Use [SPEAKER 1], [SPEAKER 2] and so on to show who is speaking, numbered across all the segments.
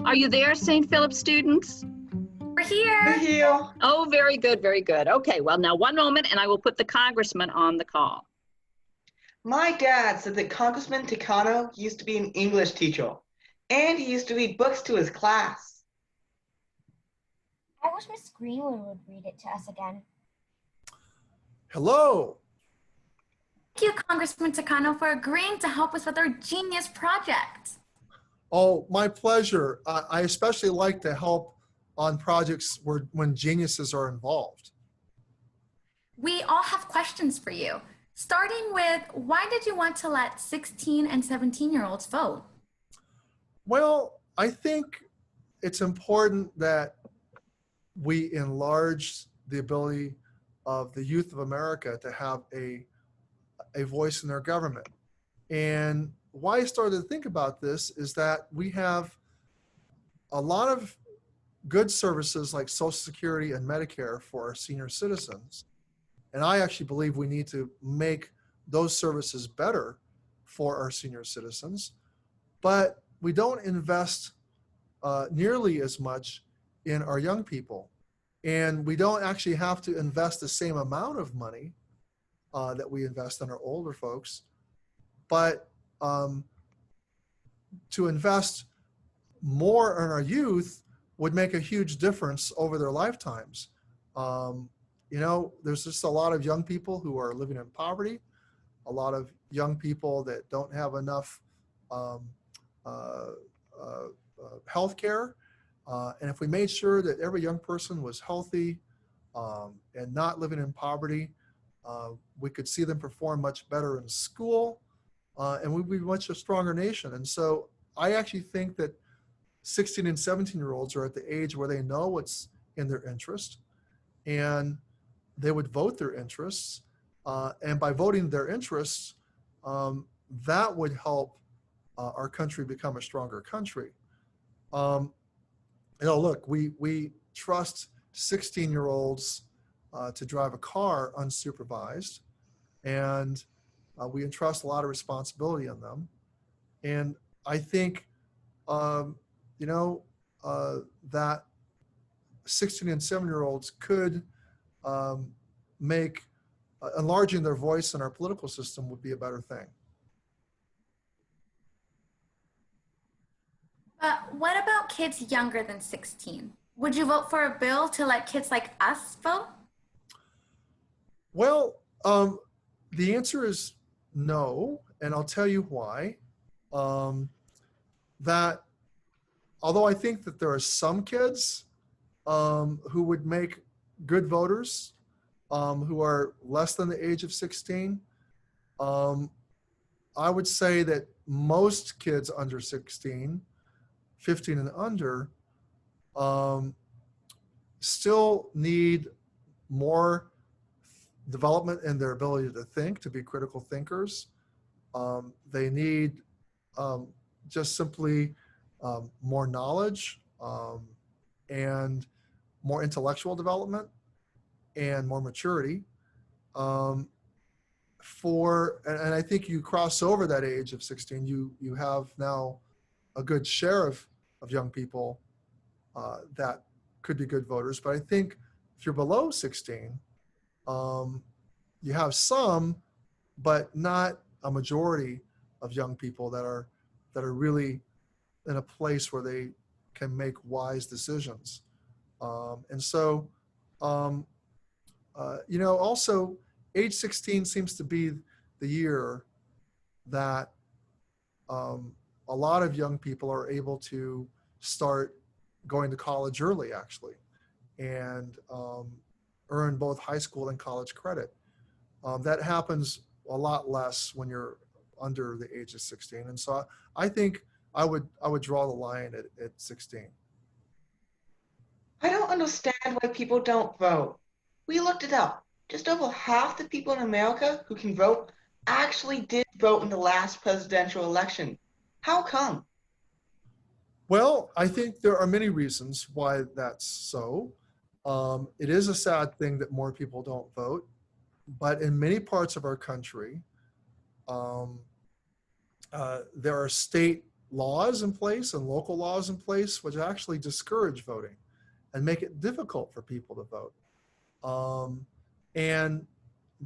[SPEAKER 1] Are you there, St. Philip students?
[SPEAKER 2] We're here.
[SPEAKER 3] Here.
[SPEAKER 1] Oh, very good, very good. Okay, well, now one moment and I will put the congressman on the call.
[SPEAKER 3] My dad said that Congressman Takano used to be an English teacher, and he used to read books to his class.
[SPEAKER 4] I wish Miss Greenwood would read it to us again.
[SPEAKER 5] Hello.
[SPEAKER 2] Thank you, Congressman Takano, for agreeing to help us with our genius project.
[SPEAKER 5] Oh, my pleasure. I especially like to help on projects when geniuses are involved.
[SPEAKER 2] We all have questions for you, starting with why did you want to let 16 and 17-year-olds vote?
[SPEAKER 5] Well, I think it's important that we enlarge the ability of the youth of America to have a voice in their government. And why I started to think about this is that we have a lot of good services like Social Security and Medicare for our senior citizens. And I actually believe we need to make those services better for our senior citizens, but we don't invest nearly as much in our young people. And we don't actually have to invest the same amount of money that we invest in our older folks, but to invest more in our youth would make a huge difference over their lifetimes. You know, there's just a lot of young people who are living in poverty, a lot of young people that don't have enough health care. And if we made sure that every young person was healthy and not living in poverty, we could see them perform much better in school, and we'd be much a stronger nation. And so I actually think that 16 and 17-year-olds are at the age where they know what's in their interest, and they would vote their interests. And by voting their interests, that would help our country become a stronger country. You know, look, we trust 16-year-olds to drive a car unsupervised, and we entrust a lot of responsibility on them. And I think, you know, that 16 and 7-year-olds could make enlarging their voice in our political system would be a better thing.
[SPEAKER 2] What about kids younger than 16? Would you vote for a bill to let kids like us vote?
[SPEAKER 5] Well, the answer is no, and I'll tell you why. That although I think that there are some kids who would make good voters who are less than the age of 16, I would say that most kids under 16, 15 and under, still need more development in their ability to think, to be critical thinkers. They need just simply more knowledge and more intellectual development and more maturity. And I think you cross over that age of 16, you have now a good share of young people that could be good voters. But I think if you're below 16, you have some, but not a majority of young people that are really in a place where they can make wise decisions. And so, you know, also age 16 seems to be the year that a lot of young people are able to start going to college early, actually, and earn both high school and college credit. That happens a lot less when you're under the age of 16. And so I think I would draw the line at 16.
[SPEAKER 3] I don't understand why people don't vote. We looked it up. Just over half the people in America who can vote actually did vote in the last presidential election. How come?
[SPEAKER 5] Well, I think there are many reasons why that's so. It is a sad thing that more people don't vote, but in many parts of our country, there are state laws in place and local laws in place which actually discourage voting and make it difficult for people to vote. And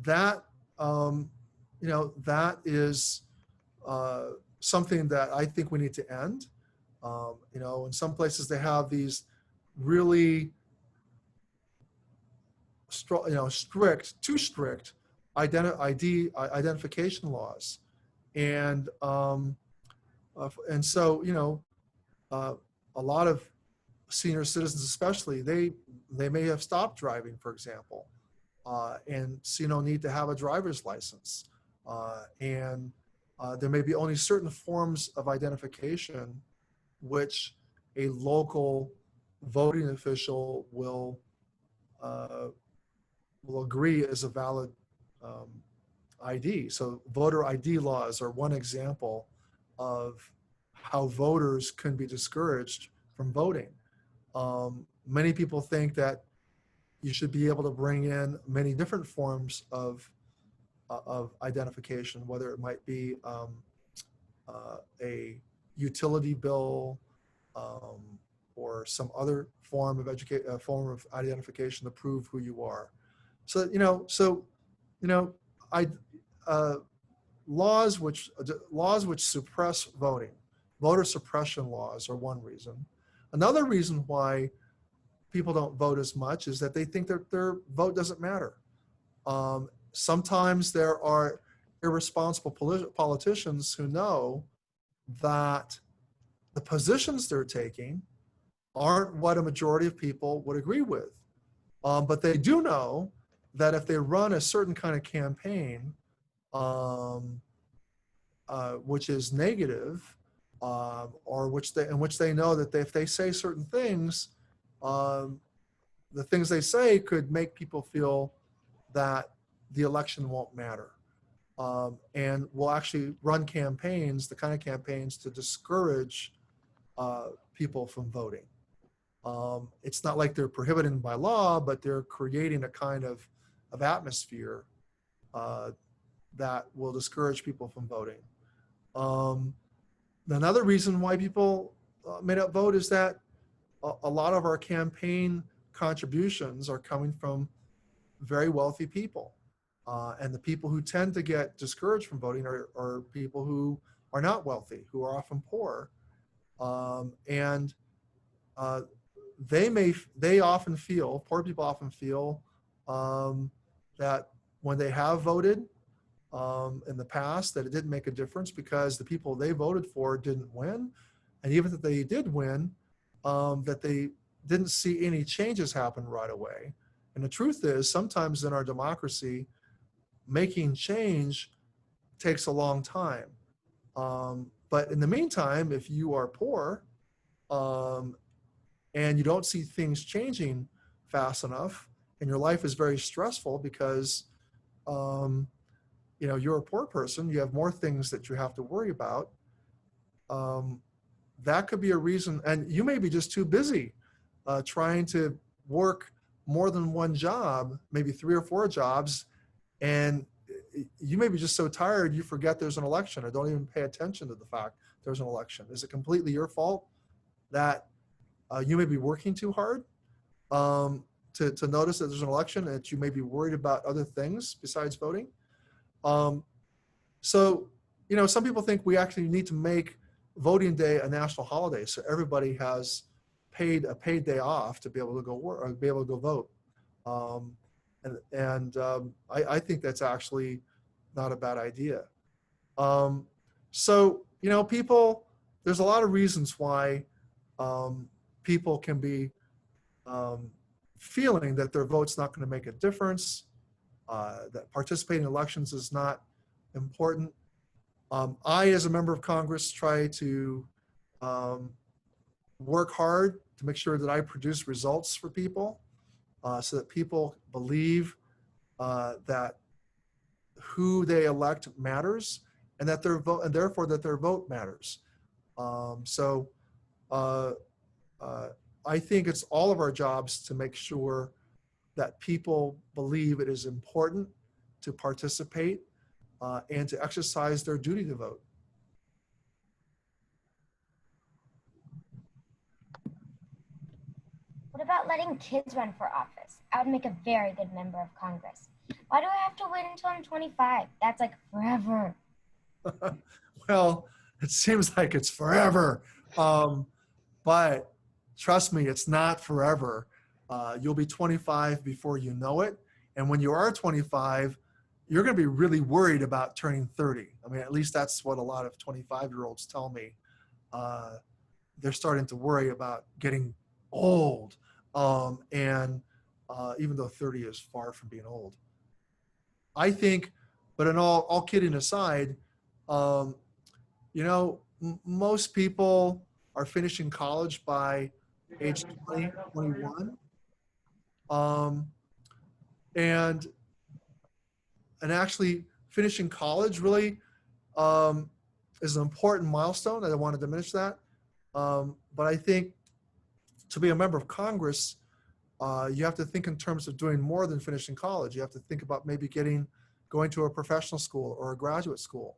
[SPEAKER 5] that, that is something that I think we need to end. In some places they have these really too strict identification laws. And so, a lot of senior citizens especially, they may have stopped driving, for example, and see no need to have a driver's license. And there may be only certain forms of identification which a local voting official will agree is a valid ID. So voter ID laws are one example of how voters can be discouraged from voting. Many people think that you should be able to bring in many different forms of identification, whether it might be a utility bill or some other form of identification to prove who you are. So laws which suppress voting, voter suppression laws are one reason. Another reason why people don't vote as much is that they think that their vote doesn't matter. Sometimes there are irresponsible politicians who know that the positions they're taking aren't what a majority of people would agree with. But they do know that if they run a certain kind of campaign, which is negative, or in which they know that if they say certain things, the things they say could make people feel that the election won't matter. And will actually run campaigns, the kind of campaigns to discourage people from voting. It's not like they're prohibiting by law, but they're creating a kind of atmosphere that will discourage people from voting. Another reason why people may not vote is that a lot of our campaign contributions are coming from very wealthy people. And the people who tend to get discouraged from voting are people who are not wealthy, who are often poor. Poor people often feel that when they have voted in the past, that it didn't make a difference because the people they voted for didn't win. And even if they did win, that they didn't see any changes happen right away. And the truth is, sometimes in our democracy, making change takes a long time. But in the meantime, if you are poor and you don't see things changing fast enough, and your life is very stressful because you're a poor person, you have more things that you have to worry about, that could be a reason. And you may be just too busy trying to work more than one job, maybe 3 or 4 jobs, and you may be just so tired you forget there's an election or don't even pay attention to the fact there's an election. Is it completely your fault that you may be working too hard to notice that there's an election and that you may be worried about other things besides voting? So some people think we actually need to make voting day a national holiday, so everybody has a paid day off to be able to go work or be able to go vote. I think that's actually not a bad idea. People, there's a lot of reasons why people can be feeling that their vote's not going to make a difference, that participating in elections is not important. I, as a member of Congress, try to work hard to make sure that I produce results for people so that people believe that who they elect matters and that their vote, and therefore that their vote matters. I think it's all of our jobs to make sure that people believe it is important to participate and to exercise their duty to vote.
[SPEAKER 4] What about letting kids run for office? I would make a very good member of Congress. Why do I have to wait until I'm 25? That's like forever.
[SPEAKER 5] Well, it seems like it's forever. But trust me, it's not forever. You'll be 25 before you know it. And when you are 25, you're going to be really worried about turning 30. I mean, at least that's what a lot of 25-year-olds tell me. They're starting to worry about getting old. And even though 30 is far from being old. I think, but in all kidding aside, most people are finishing college by age 20, 21. And actually finishing college really is an important milestone. I don't want to diminish that. But I think to be a member of Congress, you have to think in terms of doing more than finishing college. You have to think about maybe going to a professional school or a graduate school,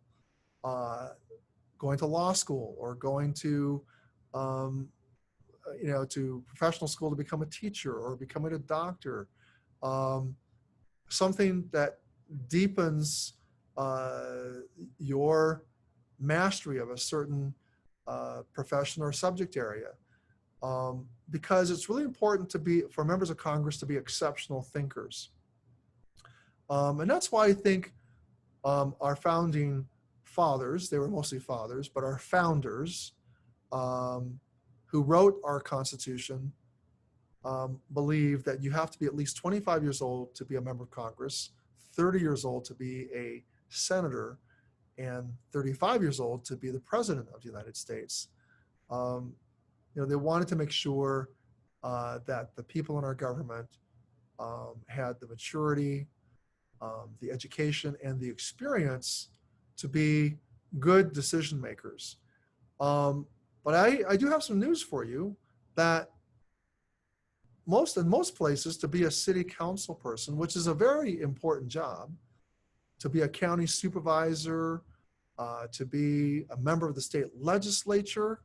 [SPEAKER 5] going to law school, or going to to professional school to become a teacher or becoming a doctor. Something that deepens your mastery of a certain profession or subject area. Because it's really important for members of Congress to be exceptional thinkers. And that's why I think our founding fathers, they were mostly fathers, but our founders who wrote our Constitution believe that you have to be at least 25 years old to be a member of Congress, 30 years old to be a senator, and 35 years old to be the president of the United States. They wanted to make sure that the people in our government had the maturity, the education, and the experience to be good decision makers. But I do have some news for you that in most places, to be a city council person, which is a very important job, to be a county supervisor, to be a member of the state legislature,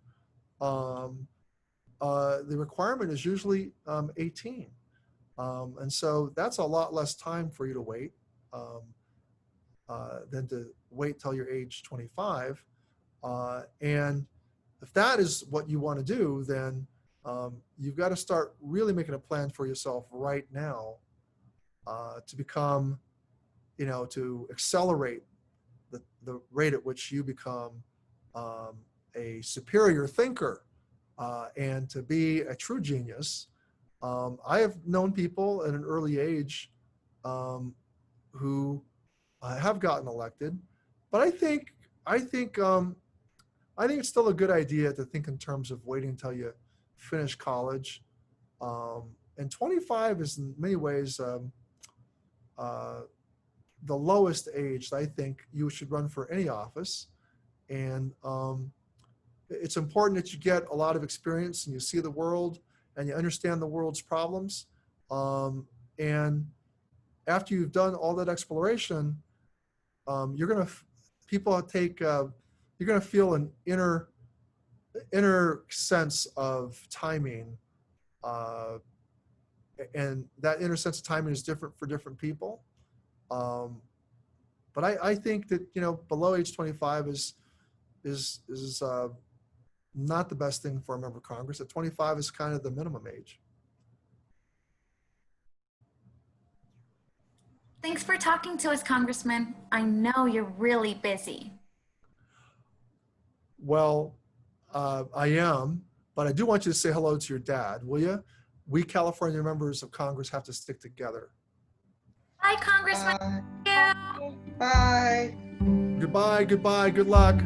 [SPEAKER 5] the requirement is usually 18. And so that's a lot less time for you to wait than to wait till you're age 25. And if that is what you want to do, then you've got to start really making a plan for yourself right now to become, to accelerate the rate at which you become a superior thinker and to be a true genius. I have known people at an early age who have gotten elected, but I think it's still a good idea to think in terms of waiting until you finish college. And 25 is in many ways the lowest age that I think you should run for any office. And it's important that you get a lot of experience and you see the world and you understand the world's problems. And after you've done all that exploration, you're going to feel an inner sense of timing. And that inner sense of timing is different for different people. But I think that, below age 25 is not the best thing for a member of Congress. At 25 is kind of the minimum age.
[SPEAKER 2] Thanks for talking to us, Congressman. I know you're really busy.
[SPEAKER 5] Well, I am, but I do want you to say hello to your dad, will you? We California members of Congress have to stick together.
[SPEAKER 2] Bye, Congressman.
[SPEAKER 3] Bye.
[SPEAKER 2] Thank you.
[SPEAKER 3] Bye.
[SPEAKER 5] Goodbye, good luck.